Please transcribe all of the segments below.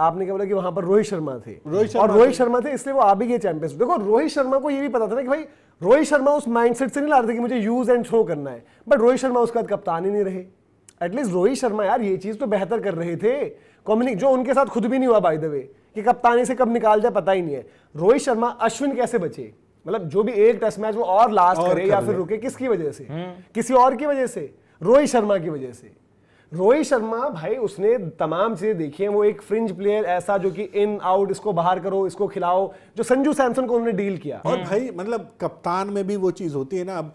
आपने क्या बोला कि वहां पर रोहित शर्मा थे, और रोहित शर्मा थे इसलिए वो आ भी गए चैंपियंस। देखो रोहित शर्मा को ये भी पता था ना कि भाई रोहित शर्मा उस माइंडसेट से नहीं ला रहे थे कि मुझे यूज एंड थ्रो करना है, बट रोहित शर्मा उसके बाद कप्तान ही नहीं रहे। एटलीस्ट रोहित शर्मा यार ये चीज तो बेहतर कर रहे थे, जो उनके साथ खुद भी नहीं हुआ बाय द वे, कि कप्तानी से कब निकाल जाए पता ही नहीं है। रोहित शर्मा, अश्विन कैसे बचे, मतलब जो भी एक टेस्ट मैच वो और लास्ट करे या फिर रुके, किसकी वजह से? किसी और की वजह से? रोहित शर्मा की वजह से। रोहित शर्मा भाई उसने तमाम चीजें देखी हैं, वो एक फ्रिंज प्लेयर ऐसा जो कि इन आउट, इसको बाहर करो, इसको खिलाओ, जो संजू सैमसन को उन्होंने डील किया। और भाई मतलब कप्तान में भी वो चीज होती है ना, अब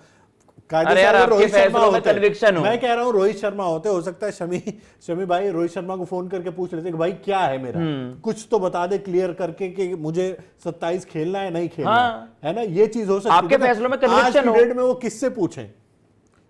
अरे यार आपके फैसलों में कन्विक्शन हो। मैं कह रहा हूँ रोहित शर्मा होते, हो सकता है शमी भाई रोहित शर्मा को फोन करके पूछ लेते कि भाई क्या है मेरा, कुछ तो बता दे क्लियर करके कि मुझे 27 खेलना है नहीं खेलना है ना, ये चीज हो सकती है। आपके फैसलों में कन्विक्शन हो। आज की डेट में वो किससे पूछें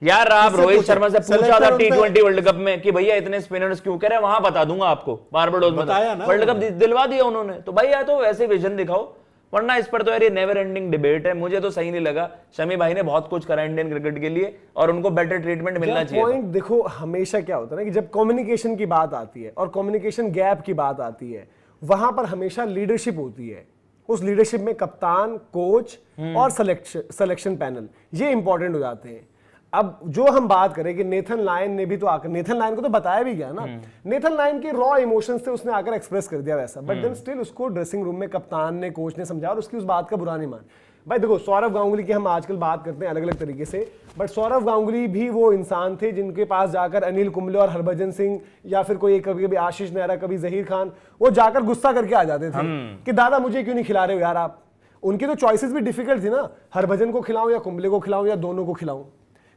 यार? आप रोहित शर्मा से पूछा था T20 वर्ल्ड कप में कि भैया इतने स्पिनर्स क्यों कह रहे हैं, वहां बता दूंगा आपको, बारबाडोस में वर्ल्ड कप दिलवा दिया उन्होंने। तो भाई या तो वैसे विजन दिखाओ, वरना इस पर तो यार ये नेवर एंडिंग डिबेट है। मुझे तो सही नहीं लगा। शमी भाई ने बहुत कुछ करा इंडियन क्रिकेट के लिए और उनको बेटर ट्रीटमेंट मिलना चाहिए। पॉइंट देखो हमेशा क्या होता है ना कि जब कम्युनिकेशन की बात आती है और कम्युनिकेशन गैप की बात आती है, वहां पर हमेशा लीडरशिप होती है। उस लीडरशिप में कप्तान, कोच और सिलेक्शन पैनल, ये इंपॉर्टेंट हो जाते हैं। अब जो हम बात करें कि नेथन लायन ने भी तो आकर, नेथन लायन को तो बताया भी गया ना, नेथन लायन के रॉ इमोशंस थे, उसने आकर एक्सप्रेस कर दिया वैसा, बट देन स्टिल उसको ड्रेसिंग रूम में कप्तान ने, कोच ने समझाया और उसकी उस बात का बुरा नहीं मान। भाई देखो सौरव गांगुली की हम आजकल बात करते हैं अलग अलग तरीके से, बट सौरव गांगुली भी वो इंसान थे जिनके पास जाकर अनिल कुंबले और हरभजन सिंह या फिर कोई कभी कभी आशीष नेहरा, कभी जहीर खान, वो जाकर गुस्सा करके आ जाते थे कि दादा मुझे क्यों नहीं खिला रहे हो यार आप। उनकी तो चॉइसेस भी डिफिकल्ट थी ना, हरभजन को खिलाऊं या कुंबले को खिलाऊं या दोनों को खिलाऊं।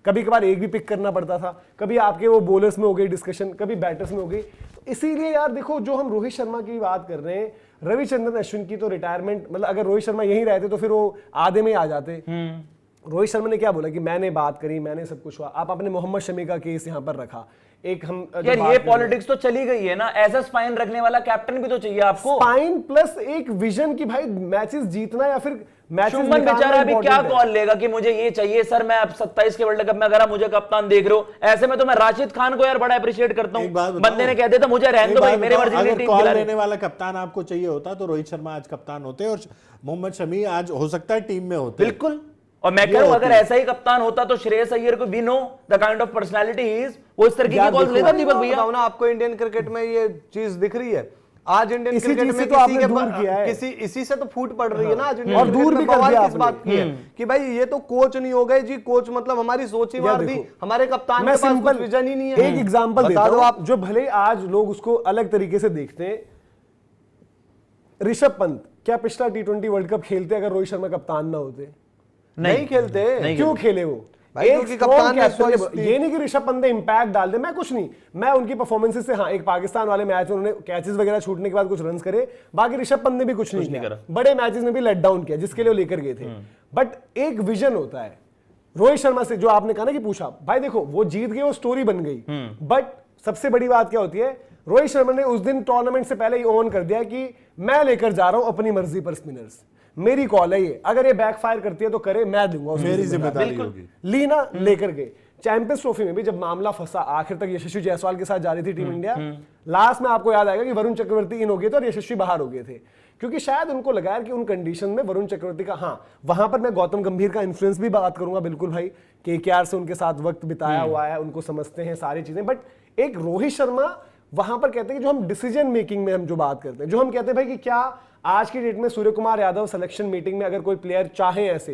कभी कभार एक भी पिक करना पड़ता था, कभी आपके वो बॉलर्स में हो गई डिस्कशन, कभी बैटर्स में हो गई। तो इसीलिए यार देखो जो हम रोहित शर्मा की बात कर रहे हैं, रविचंद्रन अश्विन की तो रिटायरमेंट, मतलब अगर रोहित शर्मा यहीं रहते तो फिर वो आधे में ही आ जाते। रोहित शर्मा ने क्या बोला कि मैंने बात करी, मैंने सब कुछ हुआ। आप अपने मोहम्मद शमी का केस यहाँ पर रखा, एक हम यार ये पॉलिटिक्स तो चली गई है ना, ऐसा स्पाइन रखने वाला कैप्टन भी तो चाहिए आपको। स्पाइन प्लस एक विजन की भाई मैचेस जीतना या फिर शुभमन बेचारा अभी क्या कॉल लेगा कि मुझे ये चाहिए सर, मैं अब 27 के वर्ल्ड कप में अगर आप मुझे कप्तान देख रहे हो, ऐसे में तो मैं राशिद खान को यार बड़ा अप्रिशिएट करता हूँ। बंदे ने कह दिया था मुझे रहने दो भाई, मेरे मर्जी की टीम कॉल लेने वाला कप्तान आपको चाहिए होता तो रोहित शर्मा आज कप्तान होते और मोहम्मद शमी आज हो सकता है टीम में होते। बिल्कुल, और मैं कह रहा हूं अगर ऐसा ही कप्तान होता तो श्रेयस अय्यर को भी know the kind of personality he is, वो इस तरह की कॉल लेता दीपक भैया ना। आपको इंडियन क्रिकेट में ये चीज दिख रही है आज, इंडियन क्रिकेट में तो आपने दूर किया है, किसी इसी से तो फूट पड़ रही है ना आज। और दूर भी कर दिया किस बात की है कि भाई ये तो कोच नहीं हो गए जी, कोच मतलब हमारी सोच ही मार दी, हमारे कप्तान के पास कुछ विजन ही नहीं है। एक एग्जांपल देता हूं आप, जो भले आज लोग उसको अलग तरीके से देखते हैं, ऋषभ पंत क्या पिछला T20 वर्ल्ड कप खेलते अगर रोहित शर्मा कप्तान ना होते? नहीं खेलते। क्यों खेले वो? एक कप्तान ये नहीं कि ऋषभ पंत ने इंपैक्ट डाल दे, मैं कुछ नहीं, मैं उनकी परफॉर्मेंसेस से, हाँ एक पाकिस्तान वाले मैच में उन्होंने कैचेस वगैरह छूटने के बाद कुछ रन्स करे, बाकी ऋषभ पंत ने भी कुछ नहीं करा, बड़े मैचेस में भी लेट डाउन किया जिसके लिए वो लेकर गए थे। बट एक विजन होता है रोहित शर्मा से, जो आपने कहा ना कि पूछा, भाई देखो वो जीत गए, वो स्टोरी बन गई, बट सबसे बड़ी बात क्या होती है, रोहित शर्मा ने उस दिन टूर्नामेंट से पहले ही ऑन कर दिया कि मैं लेकर जा रहा हूं अपनी मर्जी पर स्पिनर्स, मेरी कॉल है ये, अगर ये बैकफायर करती है तो करे, मैं दूंगा, मेरी जिम्मेदारी होगी। लीना लेकर गए। चैंपियंस ट्रॉफी में भी जब मामला फंसा, आखिर तक यशस्वी जायसवाल के साथ जा रही थी टीम इंडिया, लास्ट में आपको याद आएगा कि वरुण चक्रवर्ती इन हो गए थे और यशस्वी बाहर हो गए थे, क्योंकि शायद उनको लगा कि उन कंडीशन में वरुण चक्रवर्ती का, हाँ वहां पर मैं गौतम गंभीर का इन्फ्लुएंस भी बात करूंगा, बिल्कुल भाई KKR से उनके साथ वक्त बिताया हुआ है, उनको समझते हैं सारी चीजें, बट एक रोहित शर्मा वहां पर कहते हैं कि जो हम डिसीजन मेकिंग में हम जो बात करते हैं, जो हम कहते हैं भाई कि क्या आज की डेट में सूर्य कुमार यादव सिलेक्शन मीटिंग में अगर कोई प्लेयर चाहे ऐसे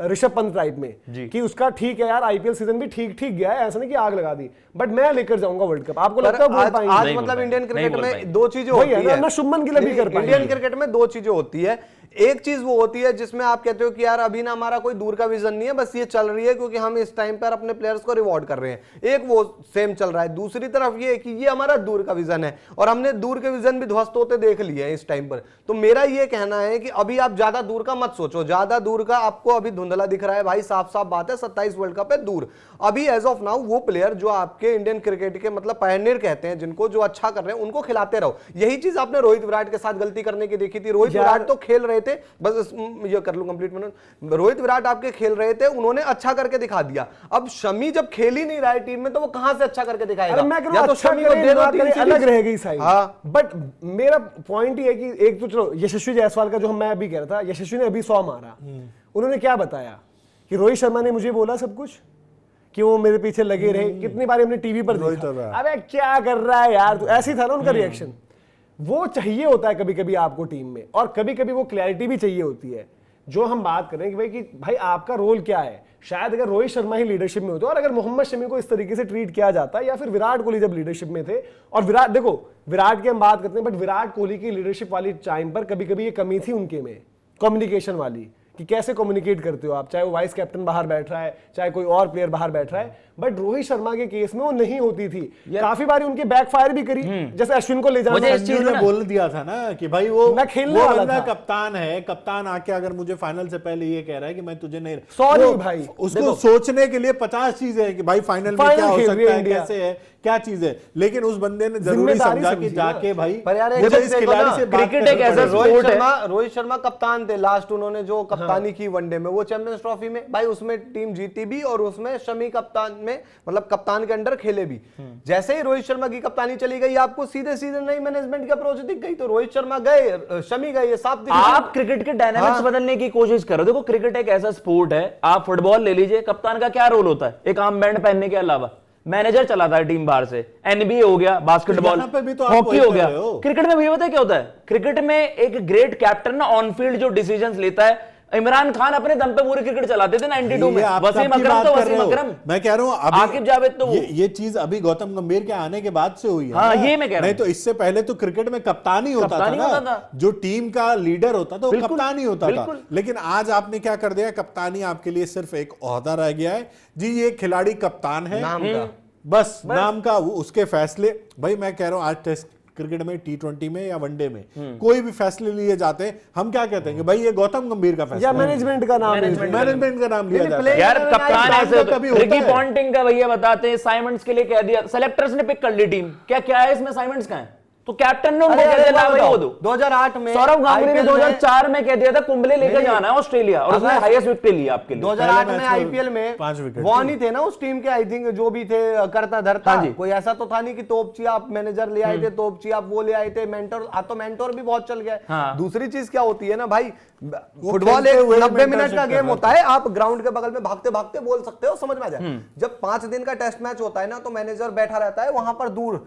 ऋषभ पंत टाइप में कि उसका ठीक है यार IPL सीजन भी ठीक गया है, ऐसा नहीं कि आग लगा दी, बट मैं लेकर जाऊंगा वर्ल्ड कप, आपको लगता है आज मतलब इंडियन क्रिकेट में दो चीजें होती है ना, शुभमन गिल भी कर पाएंगे। इंडियन क्रिकेट में दो चीजें होती है, एक चीज वो होती है जिसमें आप कहते हो कि यार अभी ना हमारा कोई दूर का विजन नहीं है, बस ये चल रही है क्योंकि हम इस टाइम पर अपने प्लेयर्स को रिवॉर्ड कर रहे हैं, एक वो सेम चल रहा है। दूसरी तरफ ये कि ये हमारा दूर का विजन है और हमने दूर के विजन भी ध्वस्त होते देख लिए हैं इस टाइम पर। तो मेरा ये कहना है कि अभी आप ज्यादा दूर का मत सोचो, ज्यादा दूर का आपको अभी धुंधला दिख रहा है भाई, साफ साफ बात है 27 वर्ल्ड कप है दूर। अभी एज ऑफ नाउ वो प्लेयर जो आपके इंडियन क्रिकेट के मतलब पायनियर कहते हैं, जिनको जो अच्छा कर रहे हैं उनको खिलाते रहो। यही चीज आपने रोहित विराट के साथ गलती करने की देखी थी। रोहित विराट तो खेल रहे थे, बस ये कर लूं कंप्लीट मैंने, रोहित विराट आपके खेल रहे थे, उन्होंने अच्छा करके दिखा दिया। अब शमी जब खेल ही नहीं रहा है टीम में तो वो कहां से अच्छा करके दिखाएगा? या तो शमी को दे दो, अलग रहेगी साइड। हाँ। बट मेरा पॉइंट ये है कि एक तो चलो यशस्वी जायसवाल का जो मैं अभी कह रहा था, यशस्वी ने अभी 100 मारा, उन्होंने क्या बताया कि रोहित शर्मा ने मुझे बोला सब कुछ कि वो मेरे पीछे लगे रहे, कितनी बार हमने टीवी पर देखा, अबे क्या कर रहा है यार, तो ऐसी था ना उनका रिएक्शन। वो चाहिए होता है कभी कभी आपको टीम में, और कभी कभी वो क्लैरिटी भी चाहिए होती है। जो हम बात कर रहे हैं कि भाई आपका रोल क्या है, शायद अगर रोहित शर्मा ही लीडरशिप में होते और अगर मोहम्मद शमी को इस तरीके से ट्रीट किया जाता, या फिर विराट कोहली जब लीडरशिप में थे, और विराट देखो विराट की हम बात करते हैं, बट विराट कोहली की लीडरशिप वाली टाइम पर कभी कभी ये कमी थी उनके में, कम्युनिकेशन वाली, कि कैसे कम्युनिकेट करते हो आप, चाहे वो वाइस कैप्टन बाहर बैठ रहा है, चाहे कोई और प्लेयर बाहर बैठ रहा है। बट रोहित शर्मा के केस में वो नहीं होती थी, काफी बार उनकी बैकफायर भी करी, जैसे अश्विन को ले जाना, ने बोल दिया था ना कि भाई वो खेलने वाला था, कप्तान है, कप्तान आके अगर मुझे फाइनल से पहले ये कह रहा है कि मैं तुझे नहीं, सॉरी भाई, उसको सोचने के लिए 50 चीजें हैं कि भाई फाइनल में क्या हो सकता है, कैसे है, क्या चीज है, लेकिन उस बंदे ने जरूरी समझा कि जाके भाई मुझे इस खिलाड़ी से क्रिकेट एक ऐसा स्पोर्ट है। रोहित शर्मा कप्तान थे, लास्ट उन्होंने जो कप्तानी की वनडे में, वो चैंपियंस ट्रॉफी में भाई उसमें टीम जीती भी, और उसमें शमी कप्तान में, मतलब कप्तान के अंडर खेले भी। जैसे ही रोहित शर्मा की कप्तानी चली गई, आपको सीधे सीधे नई मैनेजमेंट की अप्रोच दिख गई, तो रोहित शर्मा गए, शमी गए, ये साफ दिख। आप क्रिकेट के डायनामिक्स बदलने की कोशिश करो। देखो क्रिकेट एक ऐसा स्पोर्ट है, आप फुटबॉल ले लीजिए, कप्तान का क्या रोल होता है, एक आर्म बैंड पहनने के अलावा मैनेजर चलाता है टीम बाहर से, एनबीए हो गया, बास्केटबॉल, हॉकी हो गया। क्रिकेट में भी पता है क्या होता है, क्रिकेट में एक ग्रेट कैप्टन ना ऑन फील्ड जो डिसीजंस लेता है, इमरान खान अपने दम पे पूरी क्रिकेट चलाते थे 92 में, वसीम अकरम तो वसीम अकरम, मैं कह रहा हूं आकिब जावेद तो ये चीज अभी गौतम गंभीर के आने के बाद से हुई है। हाँ, ये मैं कह रहा हूं। नहीं तो इससे पहले तो क्रिकेट में कप्तान ही होता था, जो टीम का लीडर होता था वो कप्तान ही होता था। लेकिन आज आपने क्या कर दिया, कप्तानी आपके लिए सिर्फ एक ओहदा रह गया है जी, ये खिलाड़ी कप्तान है बस नाम का, उसके फैसले। भाई मैं कह रहा हूं आज टेस्ट क्रिकेट में, T20 में या वनडे में कोई भी फैसले लिए जाते हैं, हम क्या कहते हैं कि भाई ये गौतम गंभीर का फैसला, या मैनेजमेंट का नाम लिया जाता है। यार कप्तान ऐसे रिकी पॉन्टिंग का भैया बताते हैं, साइमंड्स के लिए कह दिया, सेलेक्टर्स ने पिक कर ली टीम, क्या है इसमें, साइमंड्स का है तो कैप्टन ने उनको कह दिया वो दो। 2008 में सौरव गांगुली ने 2004 में कह दिया था कुंबले लेकर जाना है ऑस्ट्रेलिया, और उसने हाईएस्ट विकेट ली आपके लिए। 2008 में आईपीएल में वो नहीं थे ना उस टीम के, आई थिंक जो भी थे करता धरता, कोई ऐसा तो था नहीं कि तोपची आप मैनेजर ले आए थे, तोपची आप वो ले आए थे, मेंटर, तो मेंटर भी बहुत चल गया। दूसरी चीज क्या होती है ना भाई, फुटबॉल एक 90 मिनट का गेम होता है, आप ग्राउंड के बगल में भागते भागते बोल सकते हो, समझ में आ जाए। जब 5 दिन का टेस्ट मैच होता है ना, तो मैनेजर बैठा रहता है वहां पर दूर,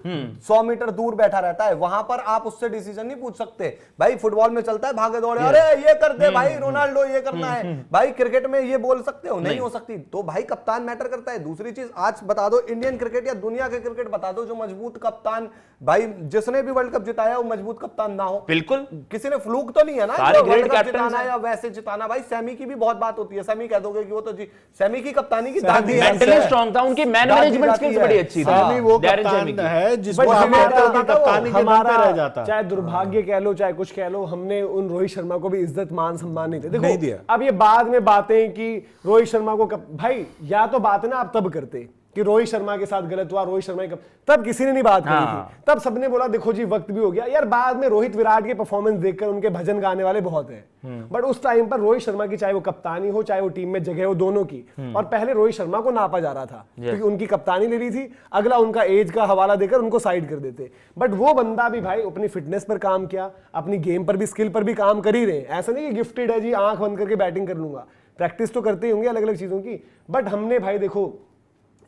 100 मीटर दूर बैठा रहता है, वहां पर आप उससे डिसीजन नहीं पूछ सकते। भाई फुटबॉल में चलता है भागे दौड़े, अरे ये करते भाई रोनाल्डो ये करना है, भाई क्रिकेट में ये बोल सकते हो, नहीं हो सकती। तो भाई कप्तान मैटर करता है। दूसरी चीज आज बता दो, इंडियन क्रिकेट या दुनिया के क्रिकेट बता दो जो मजबूत कप्तान, भाई जिसने भी वर्ल्ड कप जिताया वो मजबूत कप्तान ना हो, बिल्कुल किसी ने फ्लूक तो नहीं है ना वर्ल्ड कप जिताना या वैसे जिताना। भाई सेमी की भी बहुत बात होती है, सेमी कह दोगे कि वो तो जी सेमी की कप्तानी की दादी है, मेंटली स्ट्रांग था, उनकी मैन मैनेजमेंट स्किल्स बड़ी अच्छी थी। सेमी वो कप्तान है जिसको कप्तानी के दम पे रह जाता, चाहे दुर्भाग्य कह लो चाहे कुछ कह लो, हमने उन रोहित शर्मा को भी इज्जत मान सम्मान नहीं थे। देखो अब ये बाद में बातें कि रोहित शर्मा को भाई, या तो बात ना आप तब करते कि रोहित शर्मा के साथ गलत हुआ, रोहित शर्मा तब किसी ने नहीं बात करी थी, तब सबने बोला देखो जी वक्त भी हो गया यार। बाद में रोहित विराट के परफॉर्मेंस देखकर उनके भजन गाने वाले बहुत हैं, बट उस टाइम पर रोहित शर्मा की चाहे वो कप्तानी हो चाहे वो टीम में जगह हो, दोनों की, और पहले रोहित शर्मा को नापा जा रहा था क्योंकि उनकी कप्तानी ले ली थी, अगला उनका एज का हवाला देकर उनको साइड कर देते। बट वो बंदा भी भाई अपनी फिटनेस पर काम किया, अपनी गेम पर भी, स्किल पर भी काम कर ही रहे। ऐसा नहीं कि गिफ्टेड है जी आंख बंद करके बैटिंग कर लूंगा, प्रैक्टिस तो करते ही होंगे अलग अलग चीजों की। बट हमने भाई देखो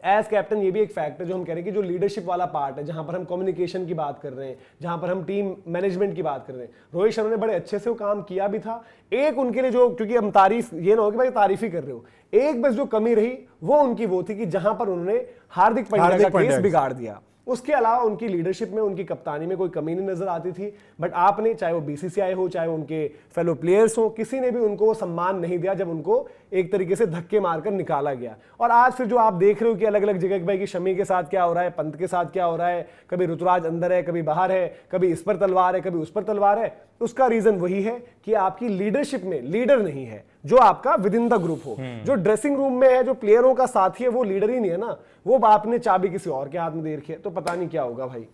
एज कैप्टन ये भी एक फैक्ट है जो हम कह रहे हैं कि जो लीडरशिप वाला पार्ट है, जहां पर हम कम्युनिकेशन की बात कर रहे हैं, जहां पर हम टीम मैनेजमेंट की बात कर रहे हैं, रोहित शर्मा ने बड़े अच्छे से वो काम किया भी था। एक उनके लिए जो, क्योंकि हम तारीफ ये ना हो कि भाई तारीफ ही कर रहे हो, एक बस जो कमी रही वो उनकी वो थी कि जहां पर उन्होंने हार्दिक पांड्या का केस बिगाड़ दिया। उसके अलावा उनकी लीडरशिप में, उनकी कप्तानी में कोई कमी नहीं नजर आती थी। बट आपने, चाहे वो बीसीसीआई हो चाहे उनके फेलो प्लेयर्स हो, किसी ने भी उनको वो सम्मान नहीं दिया जब उनको एक तरीके से धक्के मारकर निकाला गया। और आज फिर जो आप देख रहे हो कि अलग अलग जगह भाई कि शमी के साथ क्या हो रहा है, पंत के साथ क्या हो रहा है, कभी ऋतुराज अंदर है कभी बाहर है, कभी इस पर तलवार है कभी उस पर तलवार है, उसका रीजन वही है कि आपकी लीडरशिप में लीडर नहीं है जो आपका विद इन द ग्रुप हो। जो ड्रेसिंग रूम में है, जो प्लेयरों का साथी है, वो लीडर ही नहीं है ना, वो आपने चाबी किसी और के हाथ में दे रखी है, तो पता नहीं क्या होगा भाई।